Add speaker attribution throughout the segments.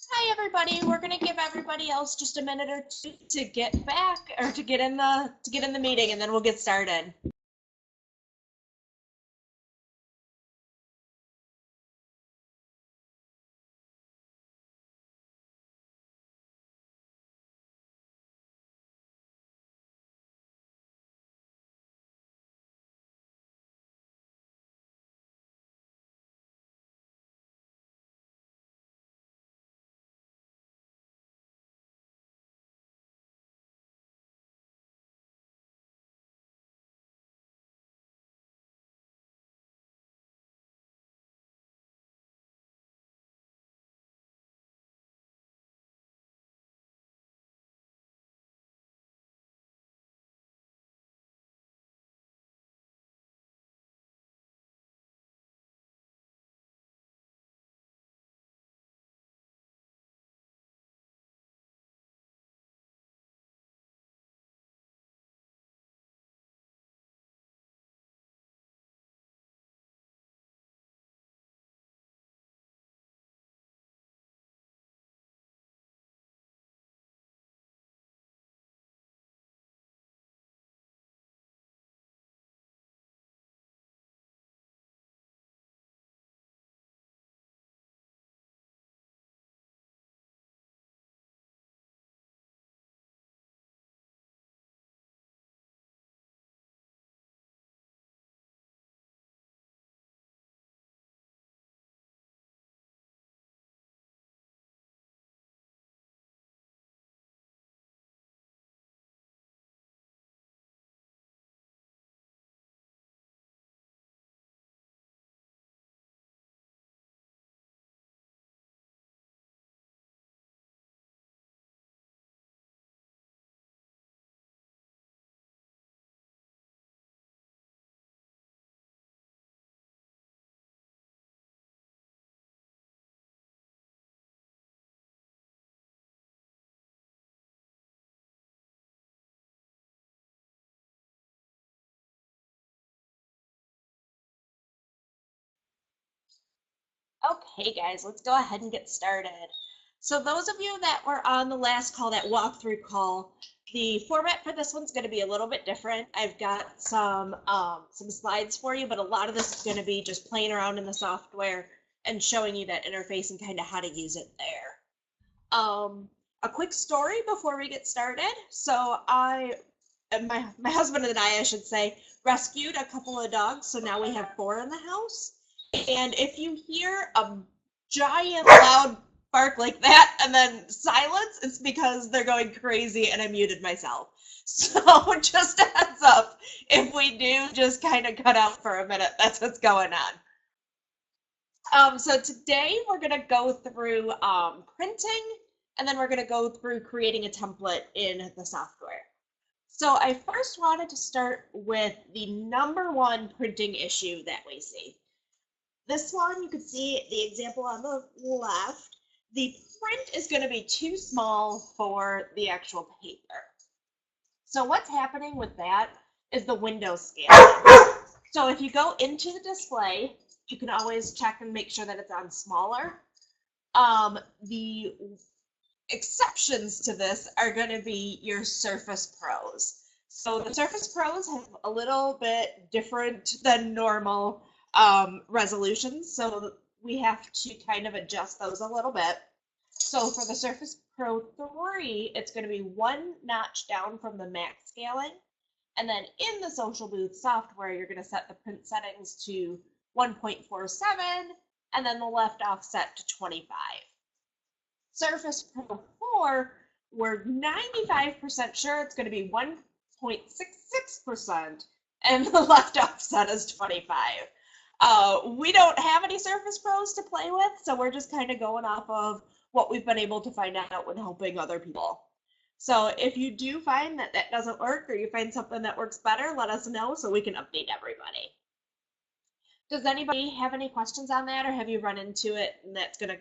Speaker 1: Hi everybody. We're gonna give everybody else just a minute or two to get back or to get in the meeting, and then we'll get started. Okay, guys, let's go ahead and get started. So those of you that were on the last call, that walkthrough call, the format for this one's going to be a little bit different. I've got some slides for you, but a lot of this is going to be just playing around in the software and showing you that interface and kind of how to use it there. A quick story before we get started. So my husband and I should say, rescued a couple of dogs. So now we have 4 in the house. And if you hear a giant loud bark like that and then silence, it's because they're going crazy and I muted myself. So just a heads up, if we do just kind of cut out for a minute, that's what's going on. So today we're going to go through printing, and then we're going to go through creating a template in the software. So I first wanted to start with the number one printing issue that we see. This one, you can see the example on the left. The print is going to be too small for the actual paper. So what's happening with that is the window scale. So if you go into the display, you can always check and make sure that it's on smaller. The exceptions to this are going to be your Surface Pros. So the Surface Pros have a little bit different than normal resolutions, so we have to kind of adjust those a little bit. So for the Surface Pro 3, it's going to be 1 notch down from the max scaling. And then in the Social Booth software, you're going to set the print settings to 1.47 and then the left offset to 25. Surface Pro 4, we're 95% sure it's going to be 1.66% and the left offset is 25. We don't have any Surface Pros to play with, so we're just kind of going off of what we've been able to find out when helping other people. So if you do find that that doesn't work or you find something that works better, let us know so we can update everybody. Does anybody have any questions on that, or have you run into it and that's going to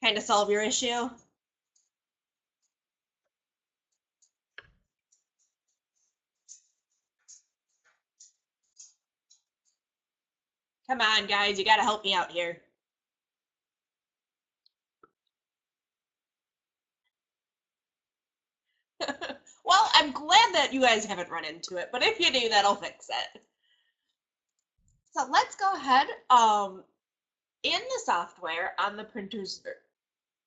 Speaker 1: kind of solve your issue? Come on, guys, you got to help me out here. I'm glad that you guys haven't run into it, but if you do, that'll fix it. So let's go ahead. In the software on the printers,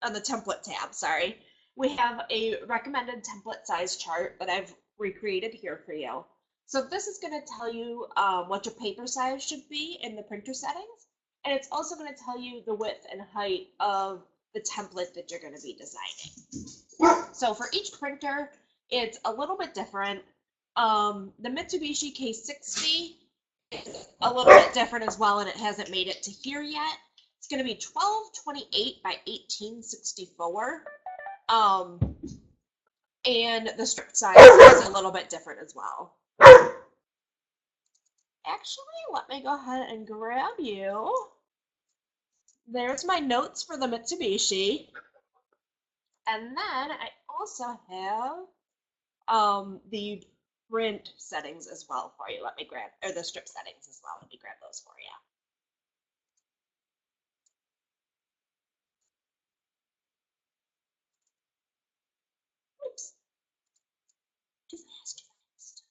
Speaker 1: on the template tab, sorry, we have a recommended template size chart that I've recreated here for you. So this is going to tell you what your paper size should be in the printer settings, and it's also going to tell you the width and height of the template that you're going to be designing. So for each printer, it's a little bit different. The Mitsubishi K60 is a little bit different as well, and it hasn't made it to here yet. It's going to be 1228 by 1864. And the strip size is a little bit different as well. Actually, let me go ahead and grab you. There's my notes for the Mitsubishi. And then I also have the print settings as well for you. Let me grab, or the strip settings as well. Let me grab those for you. Oops. Too fast, too fast.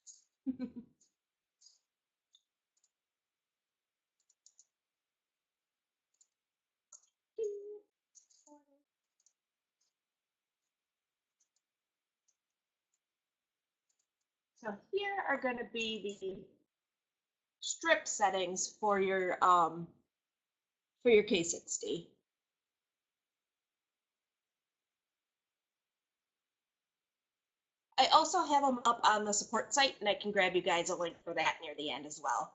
Speaker 1: So here are going to be the strip settings for your K60. I also have them up on the support site, and I can grab you guys a link for that near the end as well.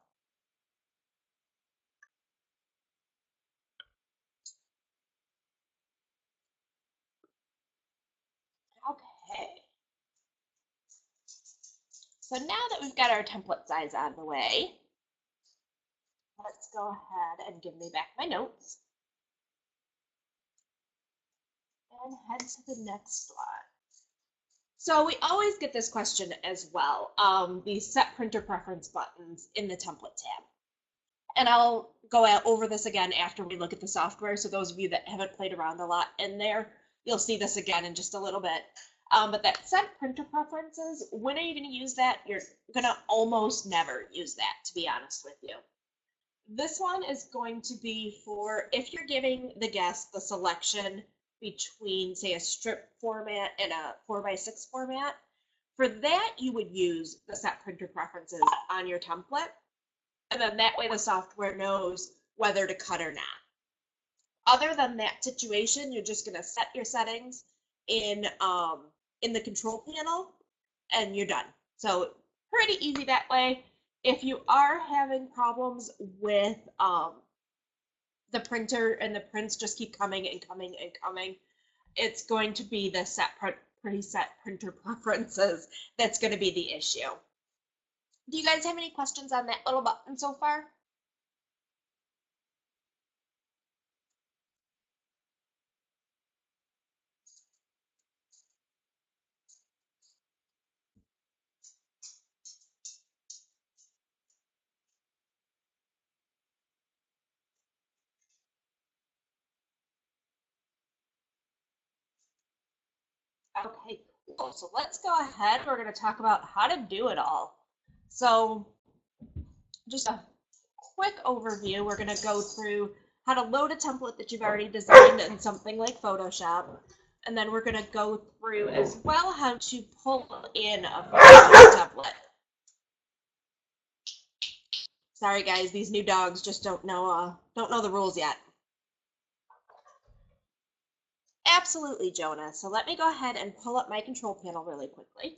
Speaker 1: Okay. So now that we've got our template size out of the way, let's go ahead and give me back my notes and head to the next slide. So we always get this question as well, the set printer preference buttons in the template tab. And I'll go over this again after we look at the software. So those of you that haven't played around a lot in there, you'll see this again in just a little bit. But that set printer preferences, when are you going to use that? You're going to almost never use that, to be honest with you. This one is going to be for if you're giving the guest the selection between, say, a strip format and a 4x6 format. For that, you would use the set printer preferences on your template. And then that way the software knows whether to cut or not. Other than that situation, you're just going to set your settings in the control panel and you're done. So pretty easy that way. If you are having problems with the printer and the prints just keep coming and coming and coming, it's going to be the preset printer preferences that's going to be the issue. Do you guys have any questions on that little button so far? Okay, cool. So let's go ahead. We're going to talk about how to do it all. So just a quick overview. We're going to go through how to load a template that you've already designed in something like Photoshop. And then we're going to go through as well how to pull in a Photoshop template. Sorry guys, these new dogs just don't know the rules yet. Absolutely, Jonah. So let me go ahead and pull up my control panel really quickly.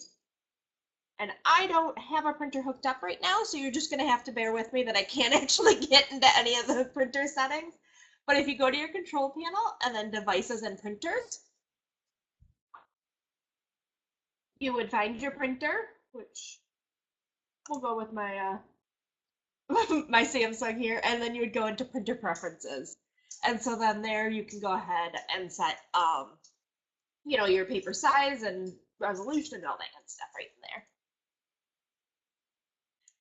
Speaker 1: And I don't have a printer hooked up right now, so you're just going to have to bear with me that I can't actually get into any of the printer settings. But if you go to your control panel and then devices and printers, you would find your printer, which we'll go with my my Samsung here, and then you would go into printer preferences. And so then there you can go ahead and set you know, your paper size and resolution and all that kind of stuff right in there.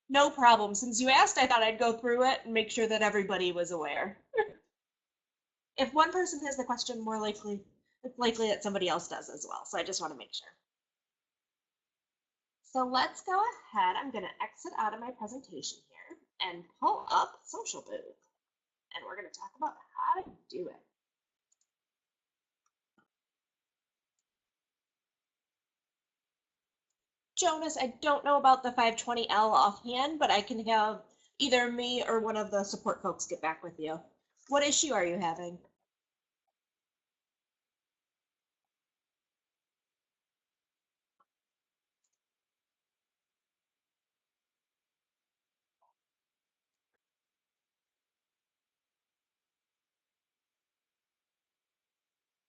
Speaker 1: No problem. Since you asked, I thought I'd go through it and make sure that everybody was aware. If one person has the question, it's likely that somebody else does as well. So I just want to make sure. So let's go ahead. I'm going to exit out of my presentation here and pull up Social Booth. And we're going to talk about how to do it. Jonas, I don't know about the 520L offhand, but I can have either me or one of the support folks get back with you. What issue are you having?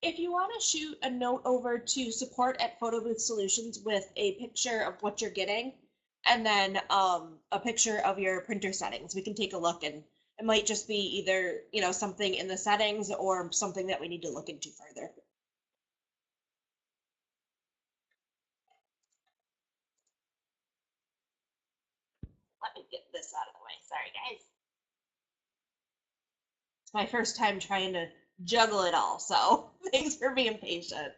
Speaker 1: If you want to shoot a note over to support at Photo Booth Solutions with a picture of what you're getting and then a picture of your printer settings, we can take a look, and it might just be either, something in the settings or something that we need to look into further. Let me get this out of the way. Sorry, guys. It's my first time trying to juggle it all, so thanks for being patient.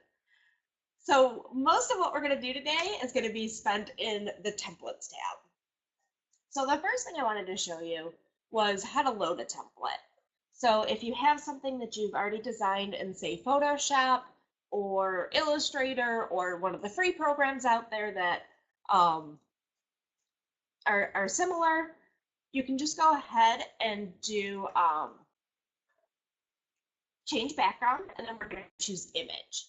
Speaker 1: So most of what we're going to do today is going to be spent in the Templates tab. So the first thing I wanted to show you was how to load a template. So if you have something that you've already designed in, say, Photoshop or Illustrator or one of the free programs out there that are similar, you can just go ahead and do change background, and then we're going to choose image.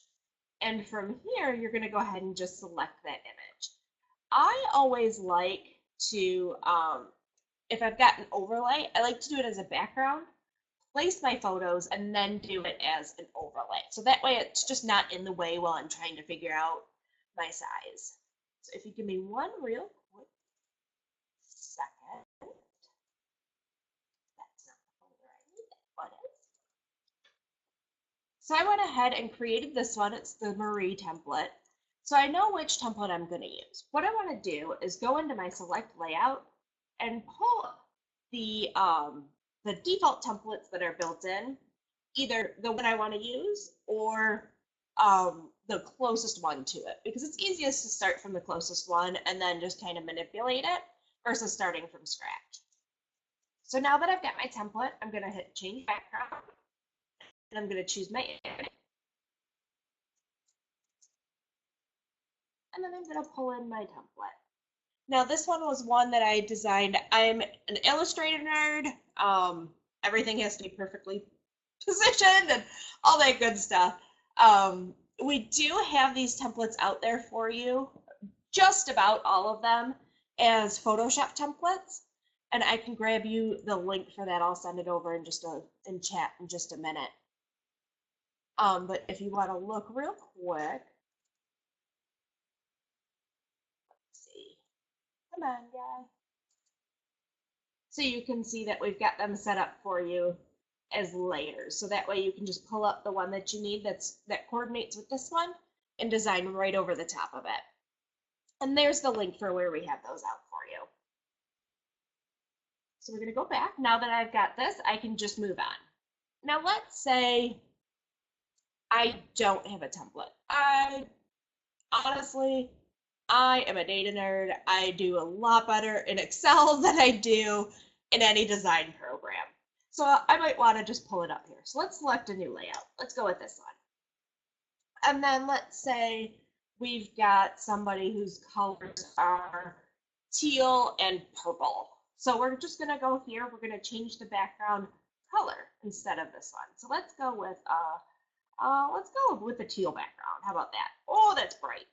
Speaker 1: And from here, you're going to go ahead and just select that image. I always like to, if I've got an overlay, I like to do it as a background, place my photos, and then do it as an overlay. So that way it's just not in the way while I'm trying to figure out my size. So if you give me one real quick second. That's not the folder I need. What is? So I went ahead and created this one. It's the Marie template. So I know which template I'm going to use. What I want to do is go into my select layout and pull the default templates that are built in, either the one I want to use or the closest one to it, because it's easiest to start from the closest one and then just kind of manipulate it versus starting from scratch. So now that I've got my template, I'm going to hit change background, and I'm going to choose my image. And then I'm going to pull in my template. Now this one was one that I designed. I'm an Illustrator nerd. Everything has to be perfectly positioned and all that good stuff. We do have these templates out there for you, just about all of them, as Photoshop templates. And I can grab you the link for that. I'll send it over in chat in just a minute. But if you want to look real quick, let's see. Come on, guy. So you can see that we've got them set up for you as layers. So that way you can just pull up the one that you need that coordinates with this one and design right over the top of it. And there's the link for where we have those out for you. So we're going to go back. Now that I've got this, I can just move on. Now let's say I don't have a template. Honestly, I am a data nerd. I do a lot better in Excel than I do in any design program. So I might want to just pull it up here. So let's select a new layout. Let's go with this one. And then let's say we've got somebody whose colors are teal and purple. So we're just going to go here. We're going to change the background color instead of this one. So let's go with the teal background. How about that? Oh, that's bright.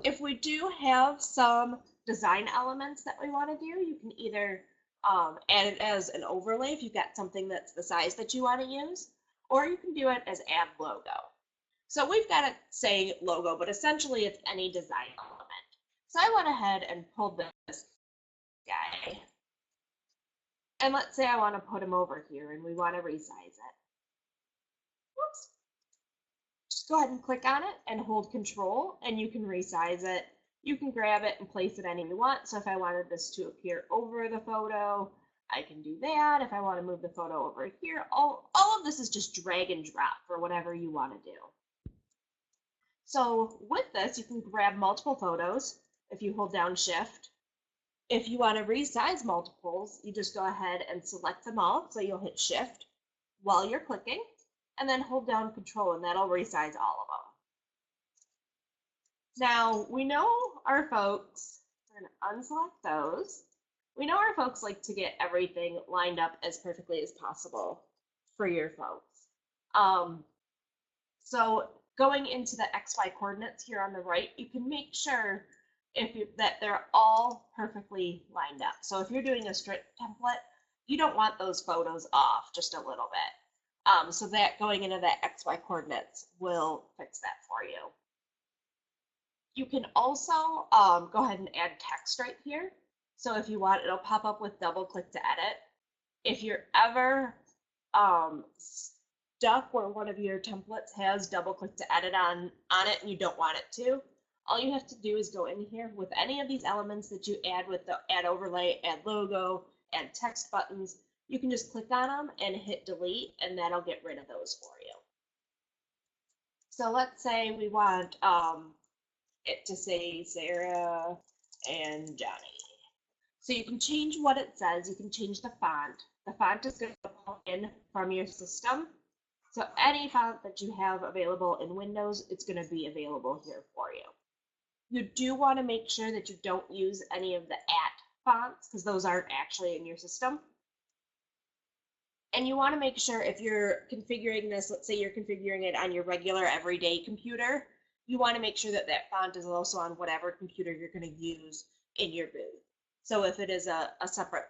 Speaker 1: If we do have some design elements that we want to do, you can either add it as an overlay if you've got something that's the size that you want to use, or you can do it as add logo. So we've got it saying logo, but essentially it's any design element. So I went ahead and pulled this guy. And let's say I want to put him over here and we want to resize it. Whoops. Just go ahead and click on it and hold Control, and you can resize it. You can grab it and place it anywhere you want. So if I wanted this to appear over the photo, I can do that. If I want to move the photo over here, all of this is just drag and drop for whatever you want to do. So with this, you can grab multiple photos if you hold down Shift. If you want to resize multiples, you just go ahead and select them all. So you'll hit Shift while you're clicking, and then hold down Control, and that'll resize all of them. Now, we know our folks, we're going to unselect those. We know our folks like to get everything lined up as perfectly as possible for your folks. So going into the XY coordinates here on the right, you can make sure that they're all perfectly lined up. So if you're doing a strip template, you don't want those photos off just a little bit. So that going into the XY coordinates will fix that for you. You can also go ahead and add text right here. So if you want, it'll pop up with double click to edit. If you're ever stuck where one of your templates has double click to edit on it and you don't want it to, all you have to do is go in here with any of these elements that you add with the add overlay, add logo, add text buttons. You can just click on them and hit delete, and that'll get rid of those for you. So let's say we want it to say Sarah and Johnny. So you can change what it says. You can change the font. The font is going to pull in from your system. So any font that you have available in Windows, it's going to be available here for you. You do want to make sure that you don't use any of the fonts because those aren't actually in your system. And you want to make sure if you're configuring this, let's say you're configuring it on your regular everyday computer, you want to make sure that that font is also on whatever computer you're going to use in your booth. So if it is a separate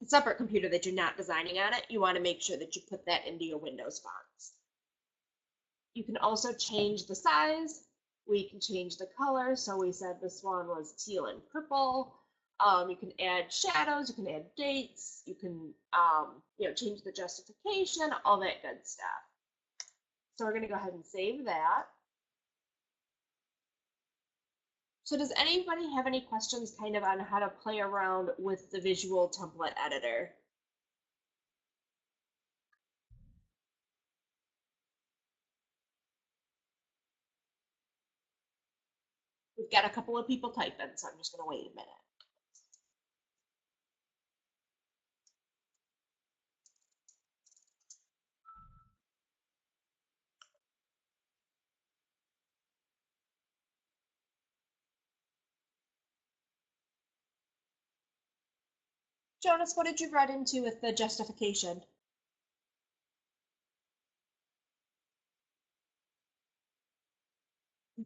Speaker 1: separate computer that you're not designing on it, you want to make sure that you put that into your Windows fonts. You can also change the size. We can change the color. So we said this one was teal and purple. You can add shadows, you can add dates, you can change the justification, all that good stuff. So we're going to go ahead and save that. So does anybody have any questions kind of on how to play around with the visual template editor? We've got a couple of people typing, so I'm just going to wait a minute. Jonas, what did you run into with the justification?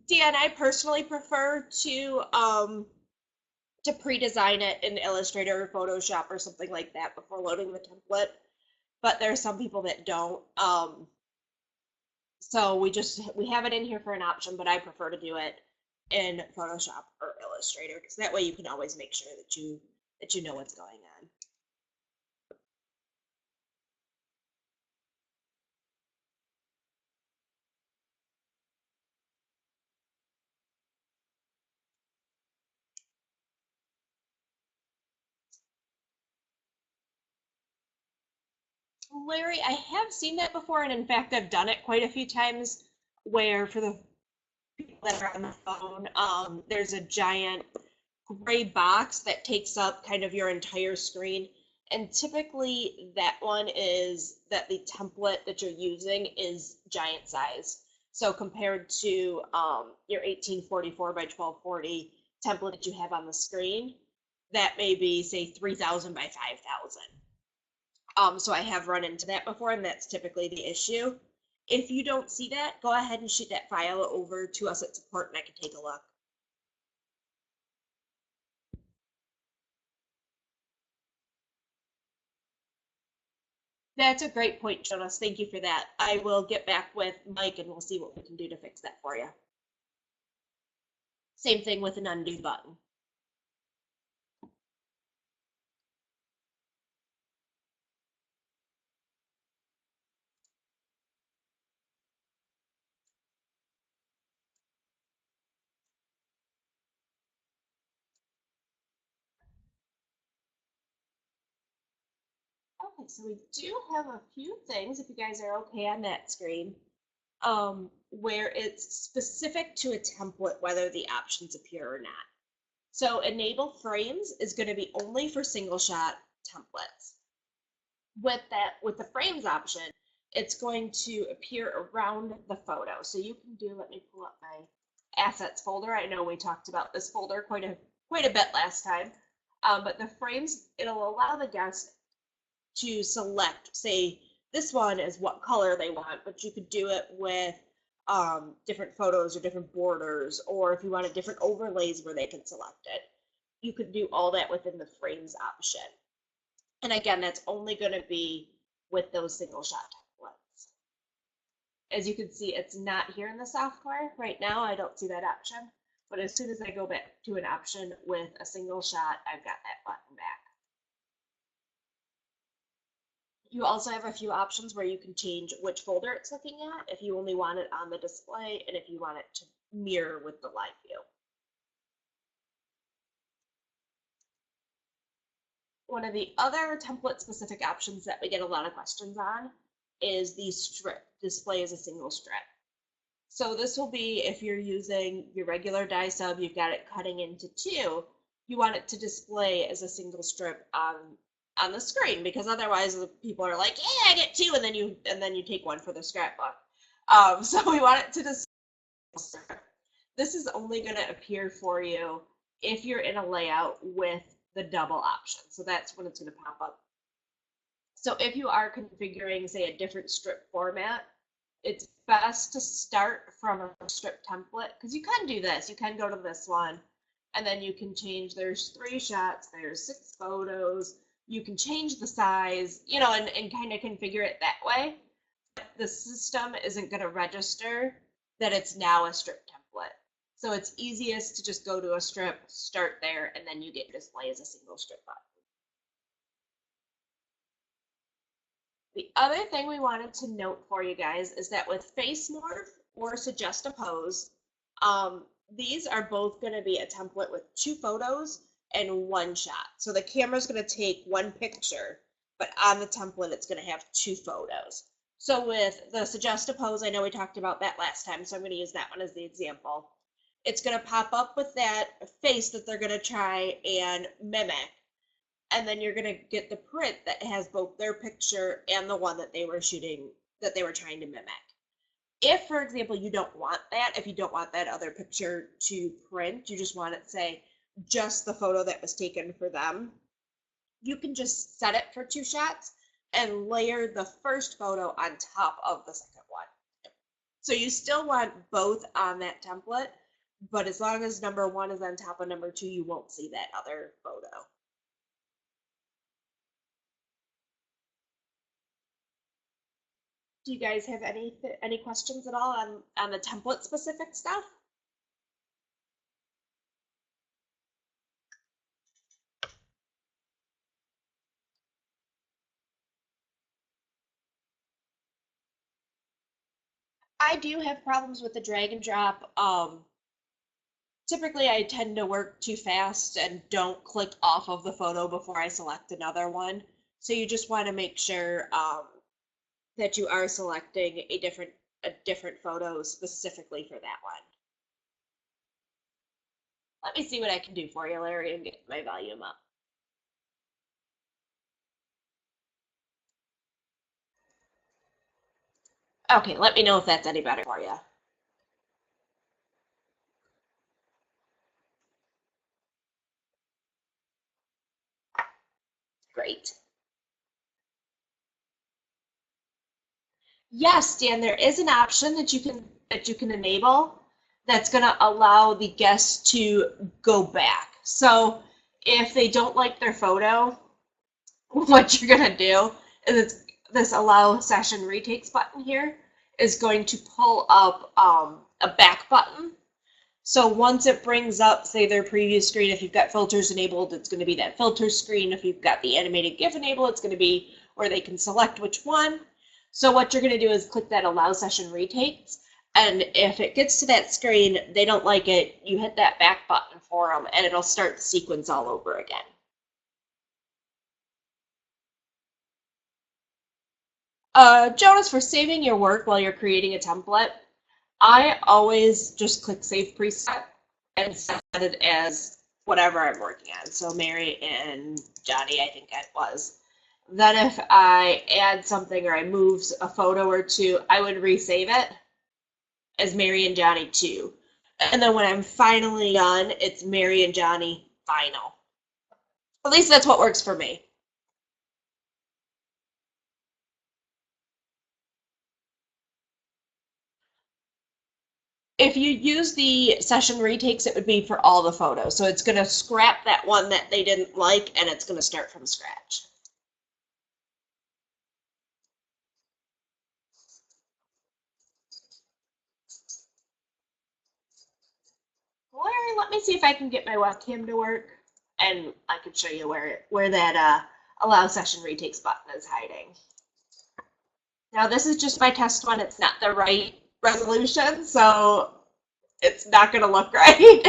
Speaker 1: Dan, I personally prefer to pre-design it in Illustrator or Photoshop or something like that before loading the template. But there are some people that don't. So we have it in here for an option, but I prefer to do it in Photoshop or Illustrator because that way you can always make sure that you know what's going on. Larry, I have seen that before, and in fact, I've done it quite a few times where for the people that are on the phone, there's a giant gray box that takes up kind of your entire screen. And typically that one is that the template that you're using is giant size. So compared to your 1844 by 1240 template that you have on the screen, that may be say 3000 by 5000. So I have run into that before, and that's typically the issue. If you don't see that, go ahead and shoot that file over to us at support and I can take a look. That's a great point, Jonas. Thank you for that. I will get back with Mike and we'll see what we can do to fix that for you. Same thing with an undo button. Okay, so we do have a few things, if you guys are okay on that screen. where it's specific to a template, whether the options appear or not. So enable frames is going to be only for single shot templates. With the frames option, it's going to appear around the photo. So you can do, let me pull up my assets folder. I know we talked about this folder quite a bit last time, but the frames, it'll allow the guest to select, say, this one is what color they want, but you could do it with different photos or different borders, or if you wanted different overlays where they can select it, you could do all that within the frames option. And again, that's only going to be with those single shot templates. As you can see, it's not here in the software. Right now, I don't see that option. But as soon as I go back to an option with a single shot, I've got that button back. You also have a few options where you can change which folder it's looking at, if you only want it on the display, and if you want it to mirror with the live view. One of the other template-specific options that we get a lot of questions on is the strip, display as a single strip. So this will be if you're using your regular die sub, you've got it cutting into two, you want it to display as a single strip on the screen, because otherwise people are like, yeah, I get two, and then you take one for the scrapbook. So we want it to display. This is only going to appear for you if you're in a layout with the double option. So that's when it's going to pop up. So if you are configuring, say, a different strip format, it's best to start from a strip template, because you can do this. You can go to this one, and then you can change, there's 3 shots, there's 6 photos, you can change the size, you know, and kind of configure it that way. The system isn't going to register that it's now a strip template. So it's easiest to just go to a strip, start there, and then you get display as a single strip button. The other thing we wanted to note for you guys is that with face morph or suggest a pose, these are both going to be a template with 2 photos and 1 shot. So the camera's going to take 1 picture, but on the template it's going to have 2 photos. So with the suggest a pose, I know we talked about that last time, so I'm going to use that one as the example. It's going to pop up with that face that they're going to try and mimic. And then you're going to get the print that has both their picture and the one that they were shooting, that they were trying to mimic. If, for example, you don't want that, if you don't want that other picture to print, you just want it, say, just the photo that was taken for them, you can just set it for 2 shots and layer the first photo on top of the second one. So you still want both on that template, but as long as number 1 is on top of number 2, you won't see that other photo. Do you guys have any questions at all on the template specific stuff? I do have problems with the drag and drop. Typically I tend to work too fast and don't click off of the photo before I select another one. So you just want to make sure that you are selecting a different photo specifically for that one. Let me see what I can do for you, Larry, and get my volume up. Okay, let me know if that's any better for you. Great. Yes, Dan, there is an option that you can enable that's going to allow the guests to go back. So if they don't like their photo, what you're going to do is this allow session retakes button here is going to pull up a back button. So once it brings up, say, their previous screen, if you've got filters enabled, it's going to be that filter screen. If you've got the animated GIF enabled, it's going to be where they can select which one. So what you're going to do is click that allow session retakes. And if it gets to that screen, they don't like it, you hit that back button for them, and it'll start the sequence all over again. Jonas, for saving your work while you're creating a template, I always just click Save Preset and set it as whatever I'm working on. So Mary and Johnny, I think it was. Then if I add something or I move a photo or two, I would resave it as Mary and Johnny 2. And then when I'm finally done, it's Mary and Johnny final. At least that's what works for me. If you use the session retakes, it would be for all the photos. So it's going to scrap that one that they didn't like, and it's going to start from scratch. Larry, let me see if I can get my webcam to work, and I can show you where that allow session retakes button is hiding. Now this is just my test one. It's not the right resolution, so it's not going to look right.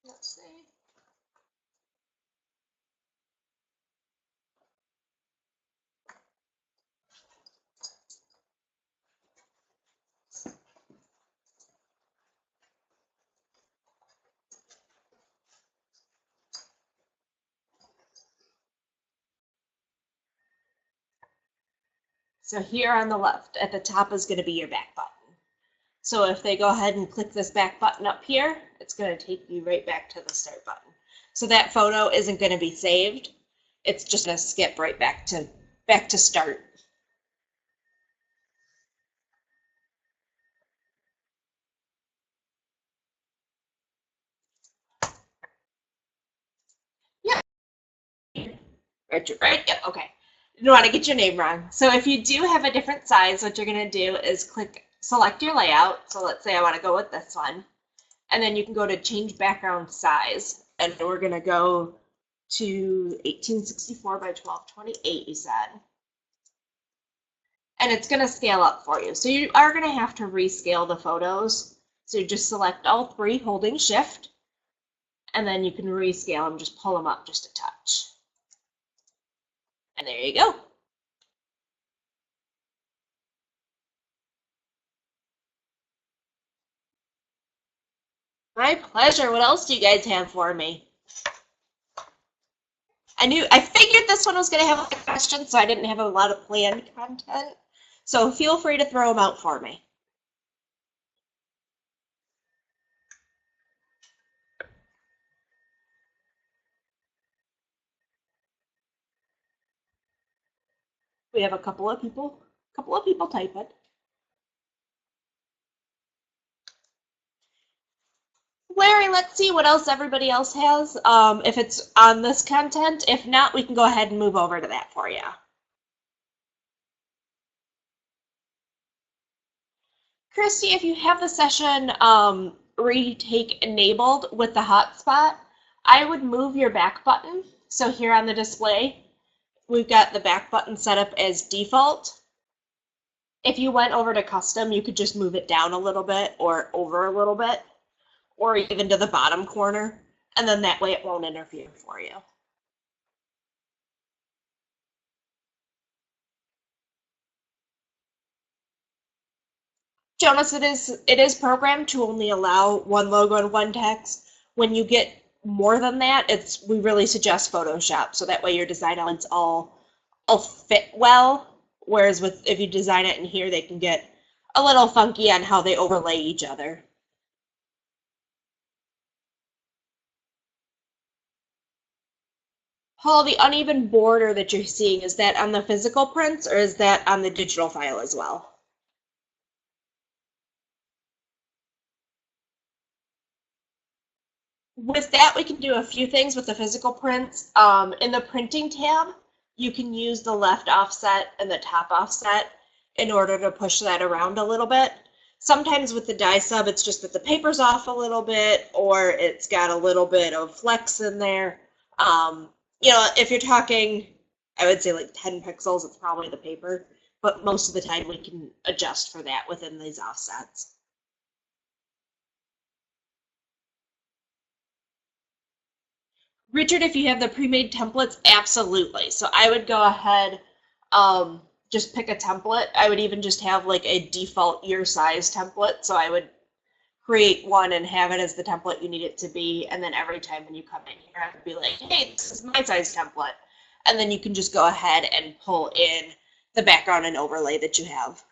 Speaker 1: Let's see. So here on the left, at the top is going to be your back button. So if they go ahead and click this back button up here, it's going to take you right back to the start button. So that photo isn't going to be saved. It's just going to skip right back to start. Yep. Richard, right? Yep. Okay. You don't want to get your name wrong. So if you do have a different size, what you're going to do is select your layout. So let's say I want to go with this one. And then you can go to change background size. And we're going to go to 1864 by 1228, you said. And it's going to scale up for you. So you are going to have to rescale the photos. So you just select all three, holding shift, and then you can rescale them, just pull them up just a touch. And there you go. My pleasure. What else do you guys have for me? I figured this one was going to have a question, so I didn't have a lot of planned content. So feel free to throw them out for me. We have a couple of people typing. Larry, let's see what else everybody else has, if it's on this content. If not, we can go ahead and move over to that for you. Christy, if you have the session retake enabled with the hotspot, I would move your back button. So here on the display, we've got the back button set up as default. If you went over to custom, you could just move it down a little bit or over a little bit, or even to the bottom corner, and then that way it won't interfere for you. Jonas, it is programmed to only allow one logo and one text. When you get more than that, we really suggest Photoshop, so that way your design elements all fit well. Whereas if you design it in here, they can get a little funky on how they overlay each other. Paul, the uneven border that you're seeing, is that on the physical prints or is that on the digital file as well? With that, we can do a few things with the physical prints. In the printing tab, you can use the left offset and the top offset in order to push that around a little bit. Sometimes with the die sub, it's just that the paper's off a little bit, or it's got a little bit of flex in there. You know, if you're talking, I would say like 10 pixels, it's probably the paper, but most of the time we can adjust for that within these offsets. Richard, if you have the pre-made templates, absolutely. So I would go ahead, just pick a template. I would even just have like a default your size template. So I would create one and have it as the template you need it to be. And then every time when you come in here, I would be like, hey, this is my size template. And then you can just go ahead and pull in the background and overlay that you have.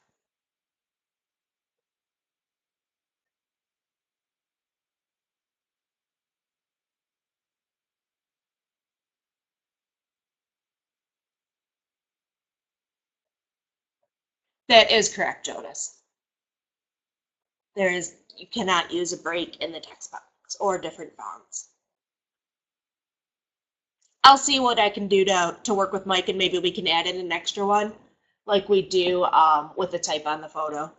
Speaker 1: That is correct, Jonas. You cannot use a break in the text box or different fonts. I'll see what I can do to work with Mike, and maybe we can add in an extra one like we do with the type on the photo.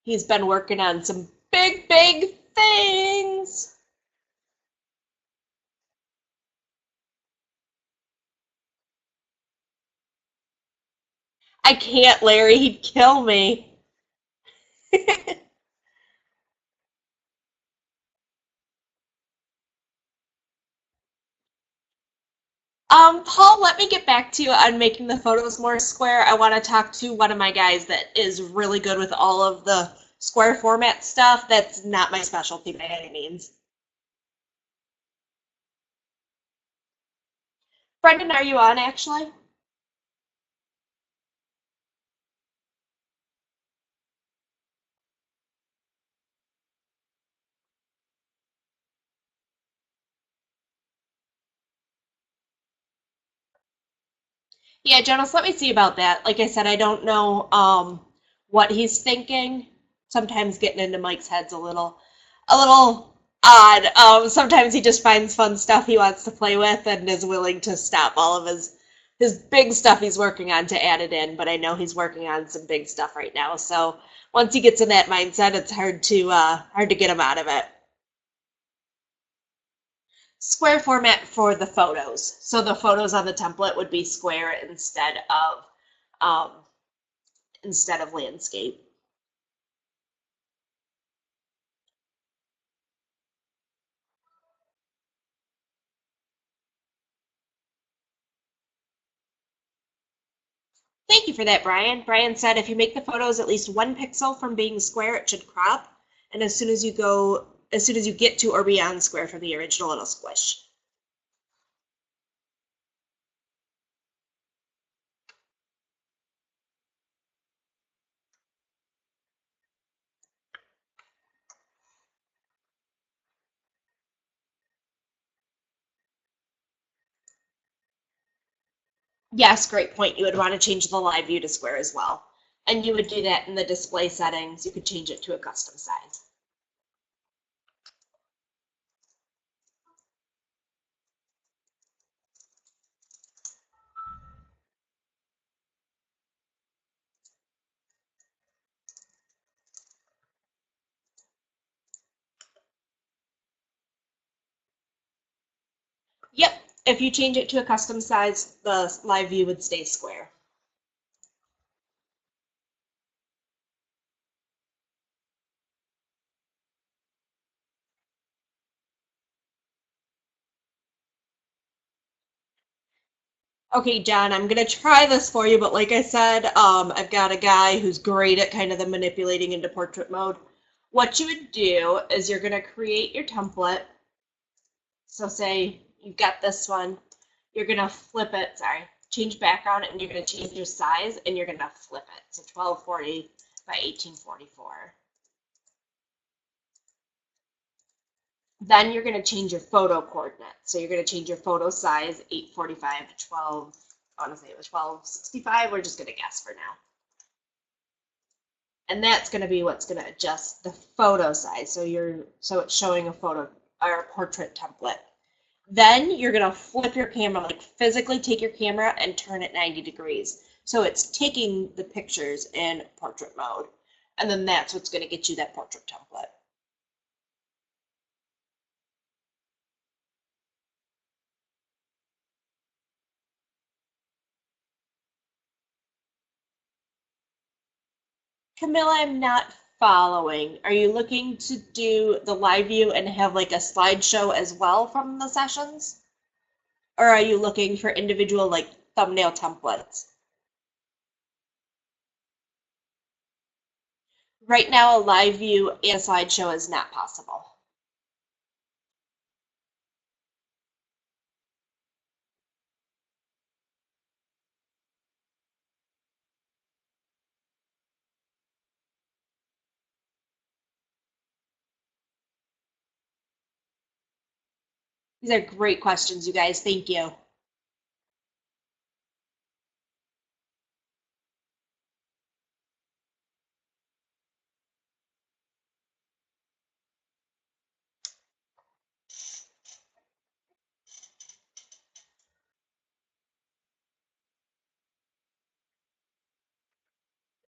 Speaker 1: He's been working on some big, big things. I can't, Larry. He'd kill me. Paul, let me get back to you on making the photos more square. I want to talk to one of my guys that is really good with all of the square format stuff. That's not my specialty by any means. Brendan, are you on actually? Yeah, Jonas, let me see about that. Like I said, I don't know what he's thinking. Sometimes getting into Mike's head's a little odd. Sometimes he just finds fun stuff he wants to play with and is willing to stop all of his big stuff he's working on to add it in. But I know he's working on some big stuff right now. So once he gets in that mindset, it's hard to get him out of it. Square format for the photos. So the photos on the template would be square um, instead of landscape. Thank you for that, Brian. Brian said if you make the photos at least 1 pixel from being square, it should crop. And as soon as you get to or beyond square from the original, it'll squish. Yes, great point. You would want to change the live view to square as well. And you would do that in the display settings. You could change it to a custom size. Yep, if you change it to a custom size, the live view would stay square. Okay, John, I'm gonna try this for you, but like I said, I've got a guy who's great at kind of the manipulating into portrait mode. What you would do is you're gonna create your template. So say you've got this one, you're gonna flip it, sorry, change background, and you're gonna change your size, and you're gonna flip it. So 1240 by 1844. Then you're going to change your photo coordinates. So you're going to change your photo size 845 to 12. I want to say it was 1265. We're just going to guess for now. And that's going to be what's going to adjust the photo size. So it's showing a photo or a portrait template. Then you're going to flip your camera, like physically take your camera and turn it 90 degrees. So it's taking the pictures in portrait mode. And then that's what's going to get you that portrait template. Camilla, I'm not following. Are you looking to do the live view and have like a slideshow as well from the sessions? Or are you looking for individual like thumbnail templates? Right now, a live view and a slideshow is not possible. These are great questions, you guys. Thank you.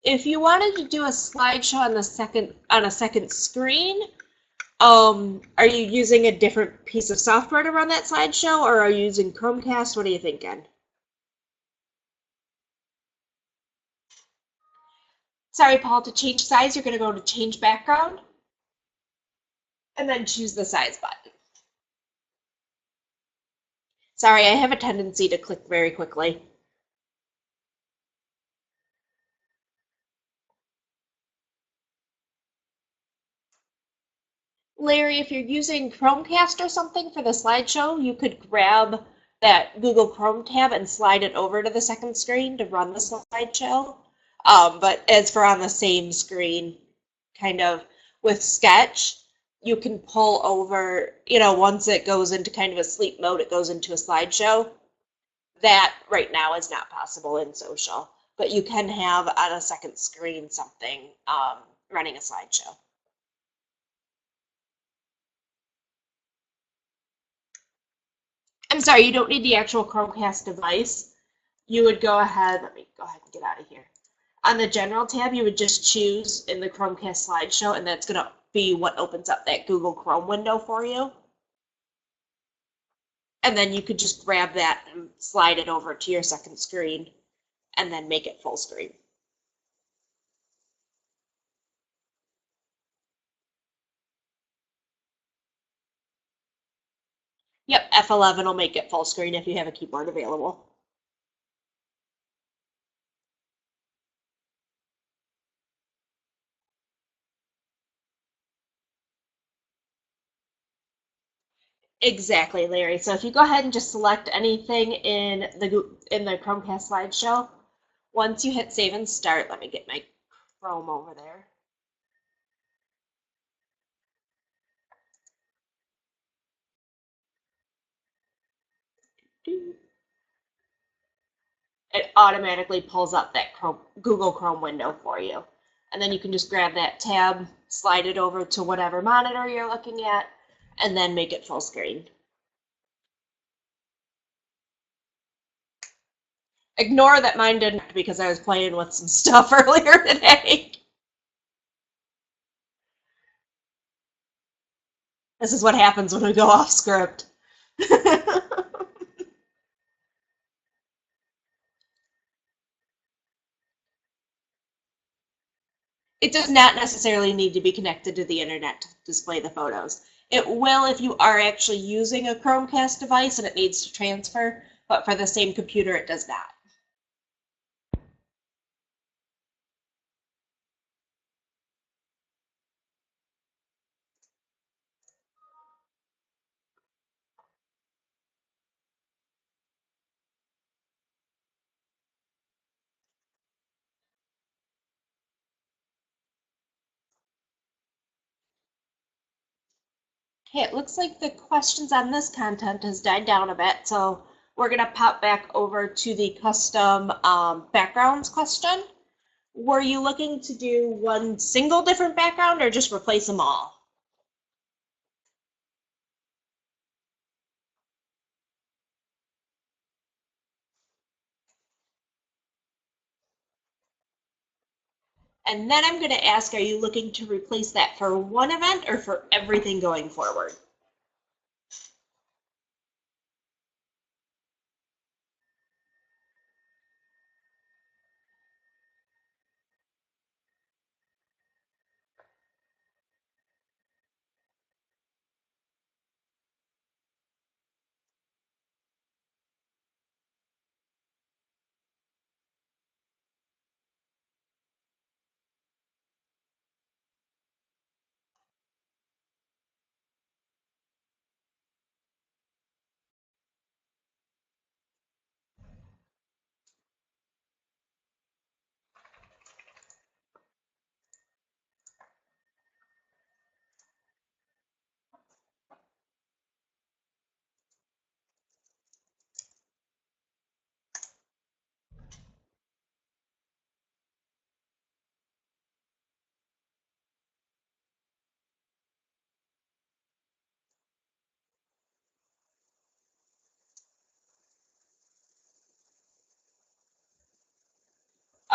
Speaker 1: If you wanted to do a slideshow on a second screen, are you using a different piece of software to run that slideshow, or are you using Chromecast? What are you thinking? Sorry, Paul, to change size, you're going to go to change background and then choose the size button. Sorry, I have a tendency to click very quickly. Larry, if you're using Chromecast or something for the slideshow, you could grab that Google Chrome tab and slide it over to the second screen to run the slideshow. But as for on the same screen, kind of with Sketch, you can pull over, once it goes into kind of a sleep mode, it goes into a slideshow. That right now is not possible in Social, but you can have on a second screen something running a slideshow. I'm sorry, you don't need the actual Chromecast device. You would go ahead, let me go ahead and get out of here. On the General tab, you would just choose in the Chromecast slideshow, and that's going to be what opens up that Google Chrome window for you. And then you could just grab that and slide it over to your second screen and then make it full screen. Yep, F11 will make it full screen if you have a keyboard available. Exactly, Larry. So if you go ahead and just select anything in the Chromecast slideshow, once you hit save and start, let me get my Chrome over there. It automatically pulls up that Google Chrome window for you. And then you can just grab that tab, slide it over to whatever monitor you're looking at, and then make it full screen. Ignore that mine didn't because I was playing with some stuff earlier today. This is what happens when we go off script. It does not necessarily need to be connected to the internet to display the photos. It will if you are actually using a Chromecast device and it needs to transfer, but for the same computer it does not. Okay, it looks like the questions on this content has died down a bit, so we're going to pop back over to the custom backgrounds question. Were you looking to do one single different background or just replace them all? And then I'm going to ask, are you looking to replace that for one event or for everything going forward?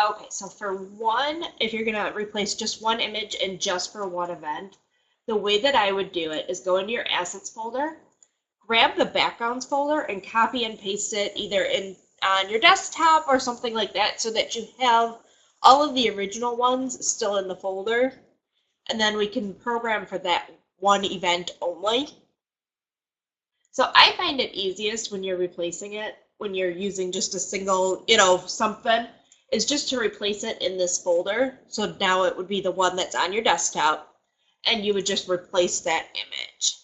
Speaker 1: Okay, so for one, if you're gonna replace just one image and just for one event, the way that I would do it is go into your assets folder, grab the backgrounds folder and copy and paste it either in on your desktop or something like that so that you have all of the original ones still in the folder. And then we can program for that one event only. So I find it easiest when you're replacing it, when you're using just a single, something, is just to replace it in this folder. So now it would be the one that's on your desktop, and you would just replace that image.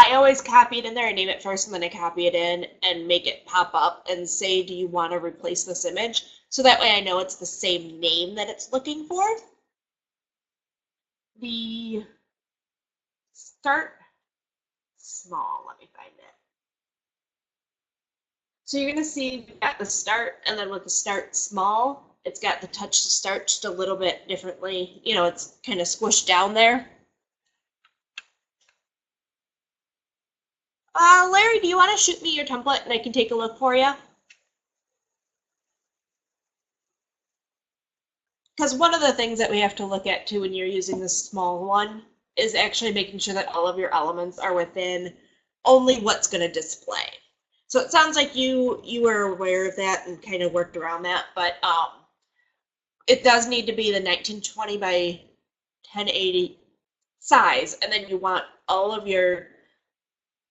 Speaker 1: I always copy it in there and name it first, and then I copy it in and make it pop up and say, do you want to replace this image? So that way I know it's the same name that it's looking for. The start small, let me find it. So you're going to see we've got the start, and then with the start small, it's got the touch to start just a little bit differently. It's kind of squished down there. Larry, do you want to shoot me your template and I can take a look for you? Because one of the things that we have to look at too when you're using this small one is actually making sure that all of your elements are within only what's going to display. So it sounds like you were aware of that and kind of worked around that, but it does need to be the 1920 by 1080 size, and then you want all of your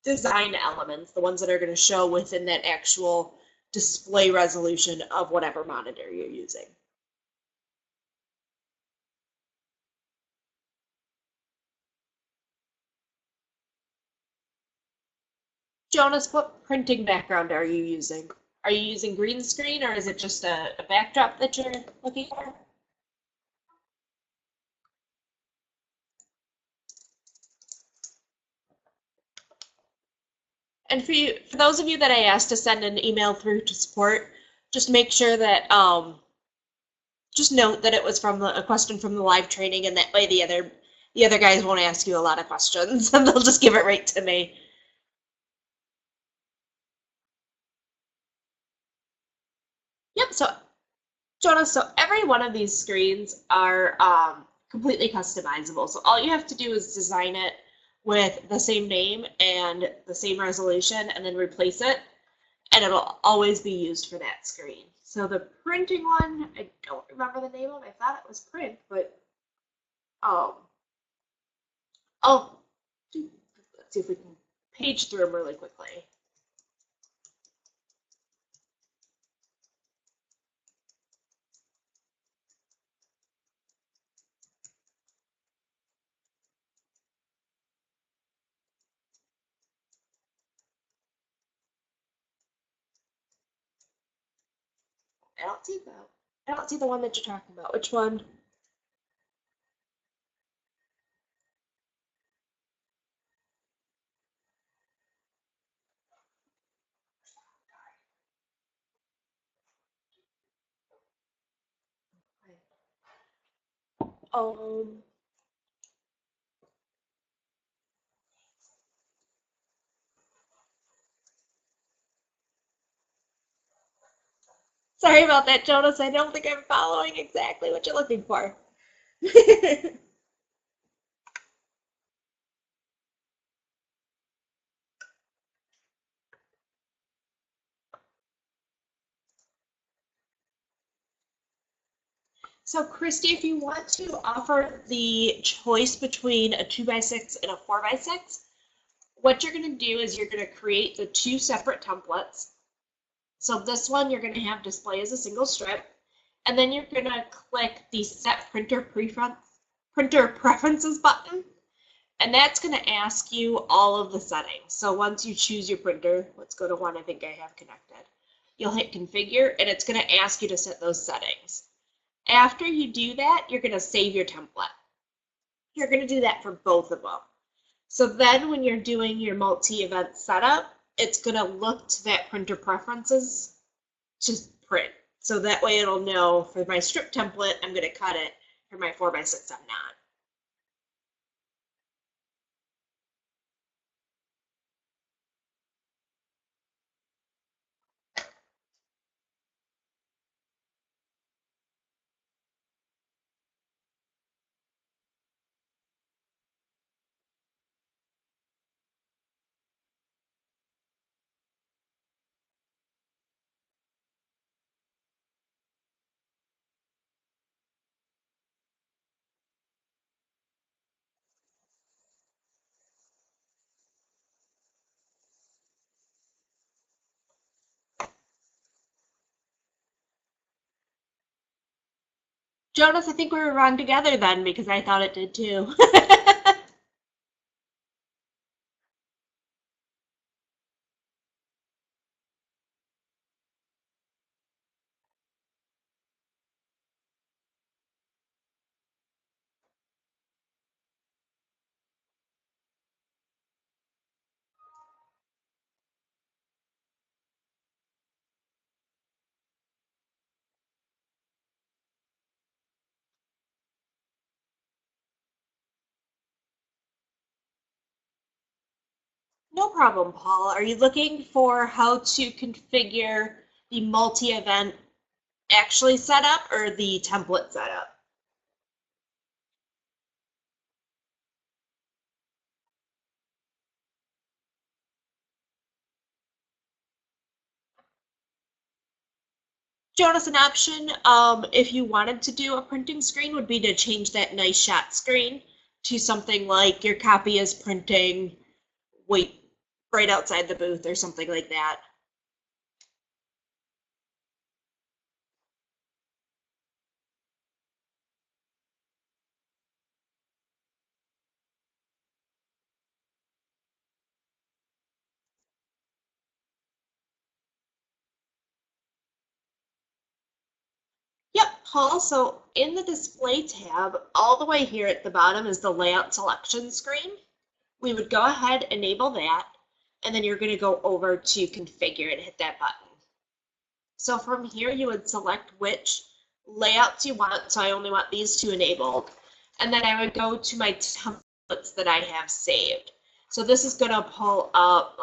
Speaker 1: design elements, the ones that are going to show within that actual display resolution of whatever monitor you're using. Jonas, what printing background are you using? Are you using green screen, or is it just a backdrop that you're looking for? And for those of you that I asked to send an email through to support, just make sure that just note that it was from a question from the live training, and that way the other guys won't ask you a lot of questions, and they'll just give it right to me. Yep. So Jonas, so every one of these screens are completely customizable. So all you have to do is design it with the same name and the same resolution, and then replace it, and it'll always be used for that screen. So the printing one, I don't remember the name of it. I thought it was print, but oh, let's see if we can page through them really quickly. I don't see that. I don't see the one that you're talking about. Which one? Um, Sorry about that, Jonas. I don't think I'm following exactly what you're looking for. So, Christy, if you want to offer the choice between a 2x6 and a 4x6, what you're going to do is you're going to create the two separate templates. So this one you're going to have display as a single strip, and then you're going to click the Set Printer Preferences button, and that's going to ask you all of the settings. So once you choose your printer, let's go to one I think I have connected. You'll hit Configure, and it's going to ask you to set those settings. After you do that, you're going to save your template. You're going to do that for both of them. So then when you're doing your multi-event setup, it's going to look to that printer preferences to print. So that way it'll know for my strip template, I'm going to cut it. For my 4x6, I'm not. Jonas, I think we were wrong together then because I thought it did too. No problem, Paul. Are you looking for how to configure the multi-event actually set up or the template setup? Jonas, an option, if you wanted to do a printing screen, would be to change that nice shot screen to something like your copy is printing, wait, right outside the booth or something like that. Yep, Paul, so in the display tab, all the way here at the bottom is the layout selection screen. We would go ahead, enable that, and then you're going to go over to configure and hit that button. So from here, you would select which layouts you want. So I only want these two enabled. And then I would go to my templates that I have saved. So this is going to pull up,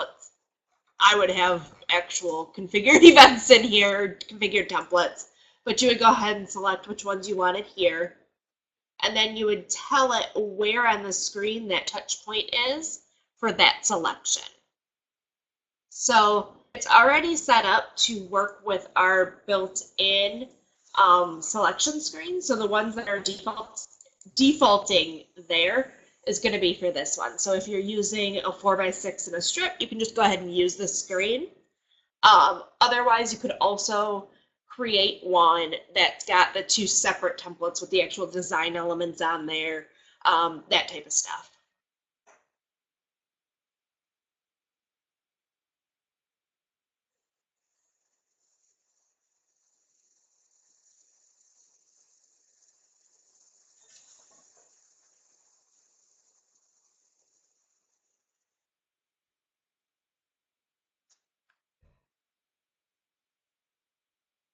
Speaker 1: I would have actual configured events in here, configured templates, but you would go ahead and select which ones you wanted here. And then you would tell it where on the screen that touch point is for that selection. So it's already set up to work with our built-in selection screen. So the ones that are defaulting there is going to be for this one. So if you're using a 4x6 in a strip, you can just go ahead and use this screen. Otherwise, you could also create one that's got the two separate templates with the actual design elements on there, that type of stuff.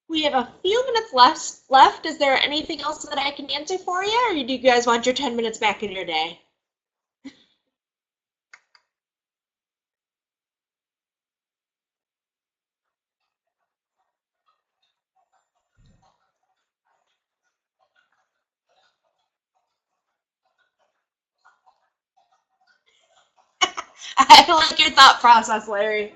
Speaker 1: We have a few minutes left. Is there anything else that I can answer for you, or do you guys want your 10 minutes back in your day? I like your thought process, Larry.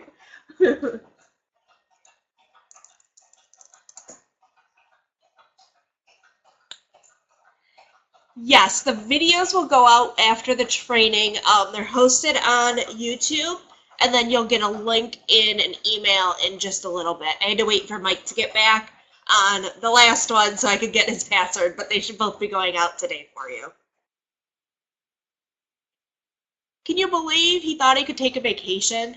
Speaker 1: Yes, the videos will go out after the training. They're hosted on YouTube, and then you'll get a link in an email in just a little bit. I had to wait for Mike to get back on the last one so I could get his password, but they should both be going out today for you. Can you believe he thought he could take a vacation?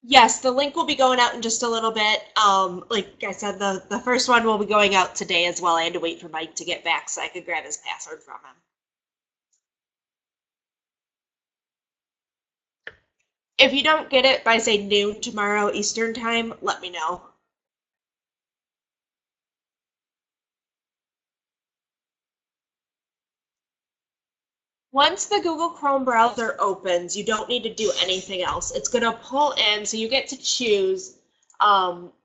Speaker 1: Yes, the link will be going out in just a little bit. Like I said, the first one will be going out today as well. I had to wait for Mike to get back so I could grab his password from him. If you don't get it by, say, noon tomorrow Eastern time, let me know. Once the Google Chrome browser opens, you don't need to do anything else. It's going to pull in, so you get to choose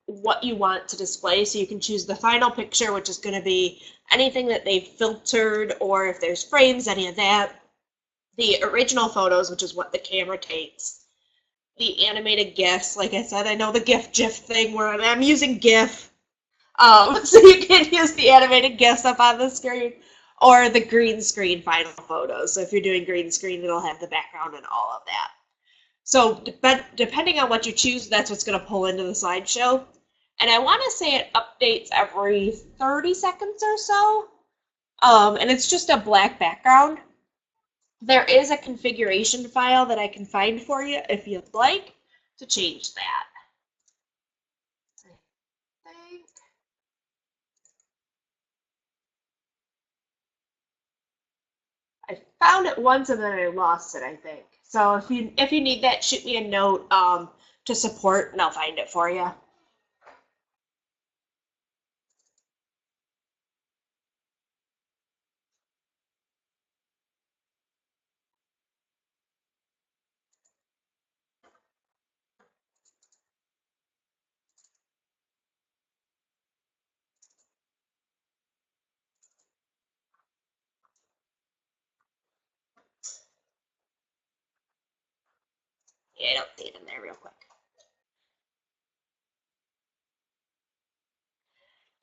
Speaker 1: what you want to display. So you can choose the final picture, which is going to be anything that they've filtered, or if there's frames, any of that. The original photos, which is what the camera takes. The animated GIFs, like I said, I know the GIF thing where I'm using GIF. So you can use the animated GIFs up on the screen, or the green screen final photos. So if you're doing green screen, it'll have the background and all of that. So depending on what you choose, that's what's going to pull into the slideshow. And I want to say it updates every 30 seconds or so. And it's just a black background. There is a configuration file that I can find for you if you'd like to change that. I think. I found it once and then I lost it, I think. So if you need that, shoot me a note to support and I'll find it for you. Yeah, I'll update in there real quick.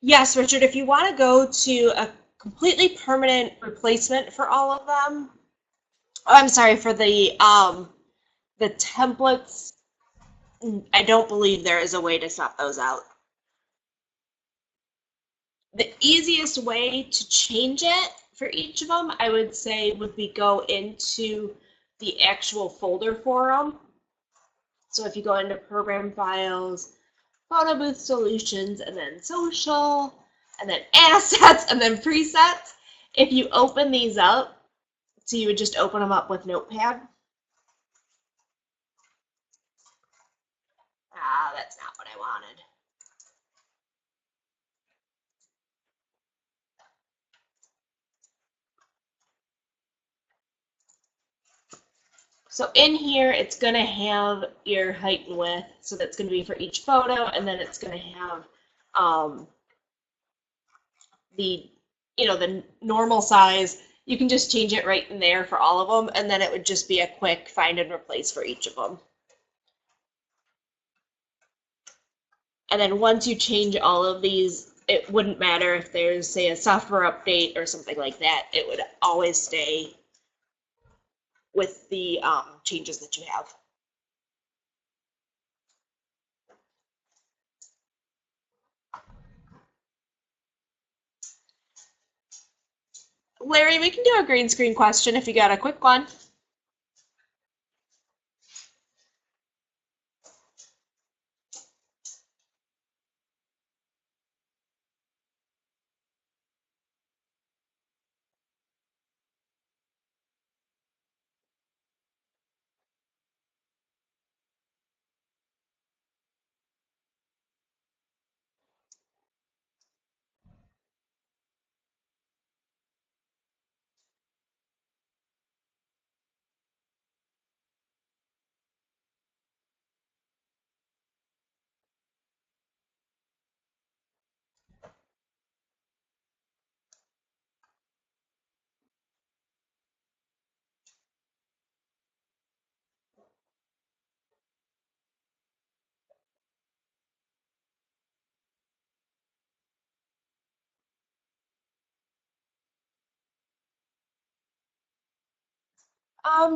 Speaker 1: Yes, Richard, if you want to go to a completely permanent replacement for all of them, oh, I'm sorry, for the templates, I don't believe there is a way to swap those out. The easiest way to change it for each of them, I would say, would be go into the actual folder for them. So if you go into Program Files, Photo Booth Solutions, and then Social, and then Assets, and then Presets, if you open these up, so you would just open them up with Notepad. Ah, that's not what I wanted. So in here, it's going to have your height and width. So that's going to be for each photo, and then it's going to have the the normal size. You can just change it right in there for all of them, and then it would just be a quick find and replace for each of them. And then once you change all of these, it wouldn't matter if there's, say, a software update or something like that. It would always stay with the changes that you have. Larry, we can do a green screen question if you got a quick one.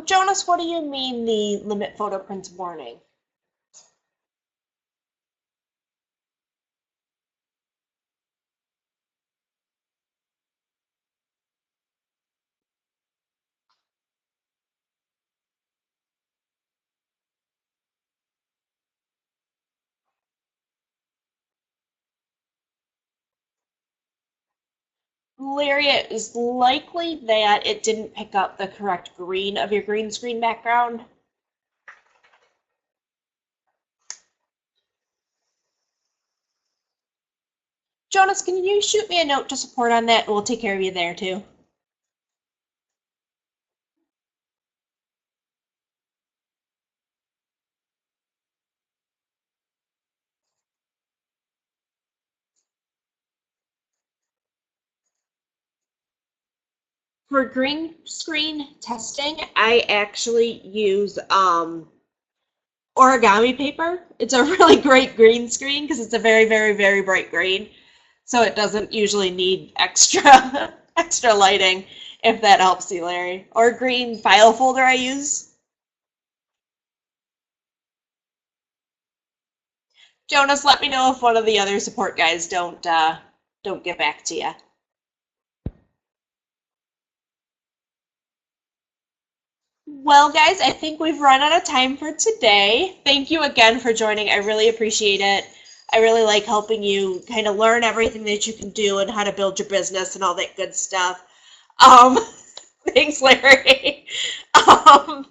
Speaker 1: Jonas, what do you mean the limit photo prints warning? Larry, it is likely that it didn't pick up the correct green of your green screen background. Jonas, can you shoot me a note to support on that? We'll take care of you there too. For green screen testing, I actually use origami paper. It's a really great green screen because it's a very, very, very bright green. So it doesn't usually need extra extra lighting, if that helps you, Larry. Or green file folder I use. Jonas, let me know if one of the other support guys don't get back to you. Well, guys, I think we've run out of time for today. Thank you again for joining. I really appreciate it. I really like helping you kind of learn everything that you can do and how to build your business and all that good stuff. Um, thanks, Larry. Um,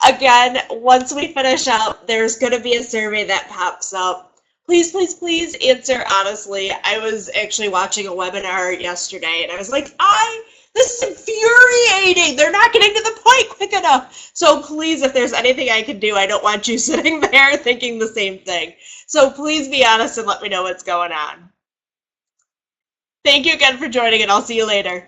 Speaker 1: Again, once we finish up, there's going to be a survey that pops up. Please, please, please answer honestly. I was actually watching a webinar yesterday, and I was like, this is infuriating. They're not getting to the point quick enough. So please, if there's anything I can do, I don't want you sitting there thinking the same thing. So please be honest and let me know what's going on. Thank you again for joining, and I'll see you later.